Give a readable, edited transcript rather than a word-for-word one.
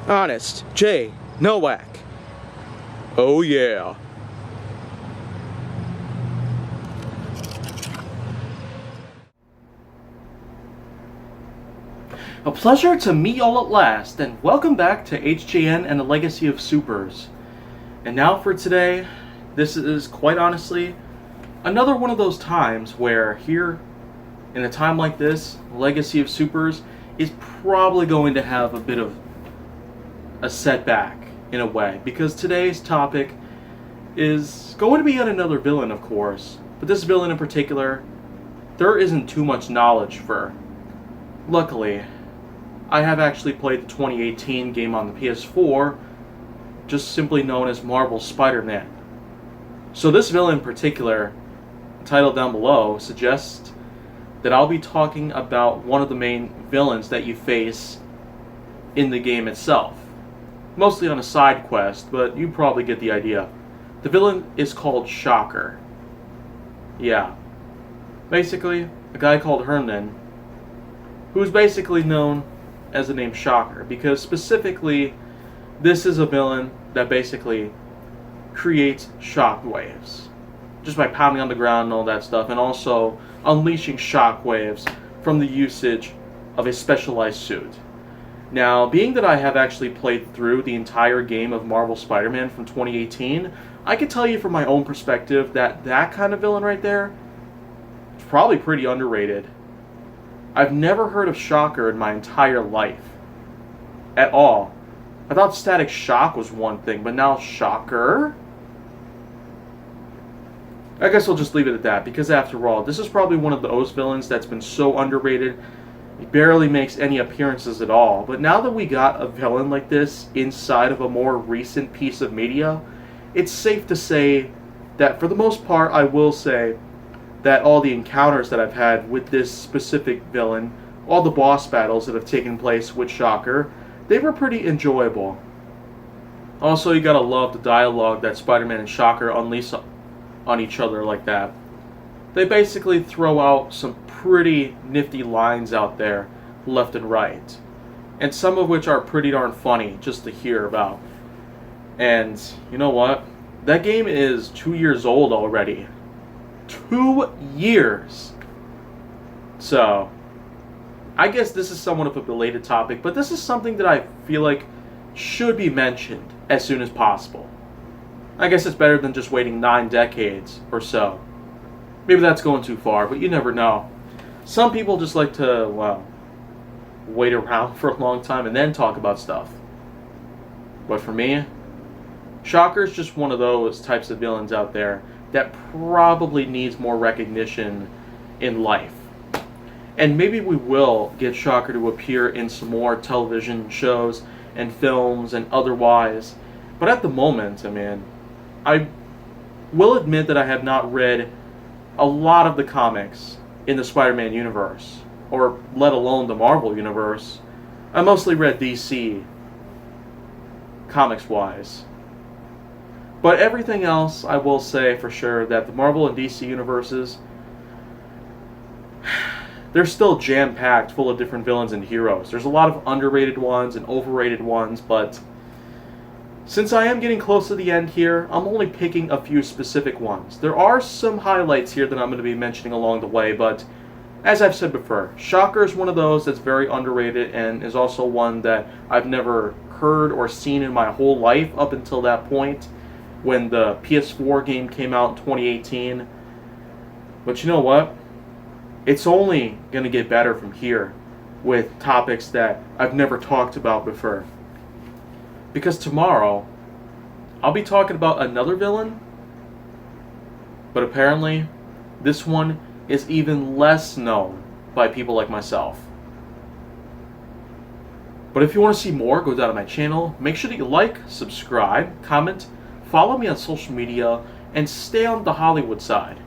Honest J. Nowak. Oh yeah. A pleasure to meet y'all at last, and welcome back to HJN and the Legacy of Supers. And now for today, this is quite honestly another one of those times where here, in a time like this, Legacy of Supers is probably going to have a bit of a setback in a way, because today's topic is going to be yet another villain, of course, but this villain in particular, there isn't too much knowledge for. Luckily, I have actually played the 2018 game on the PS4, just simply known as Marvel Spider-Man. So this villain in particular, titled down below, suggests that I'll be talking about one of the main villains that you face in the game itself. Mostly on a side quest, but you probably get the idea. The villain is called Shocker. Yeah. Basically, a guy called Herman, who's basically known as the name Shocker, because specifically, this is a villain that basically creates shockwaves just by pounding on the ground and all that stuff, and also unleashing shockwaves from the usage of a specialized suit. Now, being that I have actually played through the entire game of Marvel Spider-Man from 2018, I can tell you from my own perspective that that kind of villain right there is probably pretty underrated. I've never heard of Shocker in my entire life. At all. I thought Static Shock was one thing, but now Shocker? I guess I'll just leave it at that, because after all, this is probably one of those villains that's been so underrated, he barely makes any appearances at all. But now that we got a villain like this inside of a more recent piece of media, it's safe to say that for the most part, I will say that all the encounters that I've had with this specific villain, all the boss battles that have taken place with Shocker, they were pretty enjoyable. Also, you gotta love the dialogue that Spider-Man and Shocker unleash on each other like that. They basically throw out some pretty nifty lines out there, left and right. And some of which are pretty darn funny just to hear about. And you know what? That game is 2 years old already. 2 years! So, I guess this is somewhat of a belated topic, but this is something that I feel like should be mentioned as soon as possible. I guess it's better than just waiting 9 decades or so. Maybe that's going too far, but you never know. Some people just like to, well, wait around for a long time and then talk about stuff. But for me, Shocker's just one of those types of villains out there that probably needs more recognition in life. And maybe we will get Shocker to appear in some more television shows and films and otherwise. But at the moment, I mean, I will admit that I have not read a lot of the comics in the Spider-Man universe, or let alone the Marvel universe. I mostly read DC, comics-wise. But everything else, I will say for sure that the Marvel and DC universes, they're still jam-packed full of different villains and heroes. There's a lot of underrated ones and overrated ones, but since I am getting close to the end here, I'm only picking a few specific ones. There are some highlights here that I'm going to be mentioning along the way, but as I've said before, Shocker is one of those that's very underrated and is also one that I've never heard or seen in my whole life up until that point when the PS4 game came out in 2018. But you know what? It's only going to get better from here with topics that I've never talked about before. Because tomorrow, I'll be talking about another villain, but apparently, this one is even less known by people like myself. But if you want to see more, go down to my channel. Make sure that you like, subscribe, comment, follow me on social media, and stay on the Hollywood side.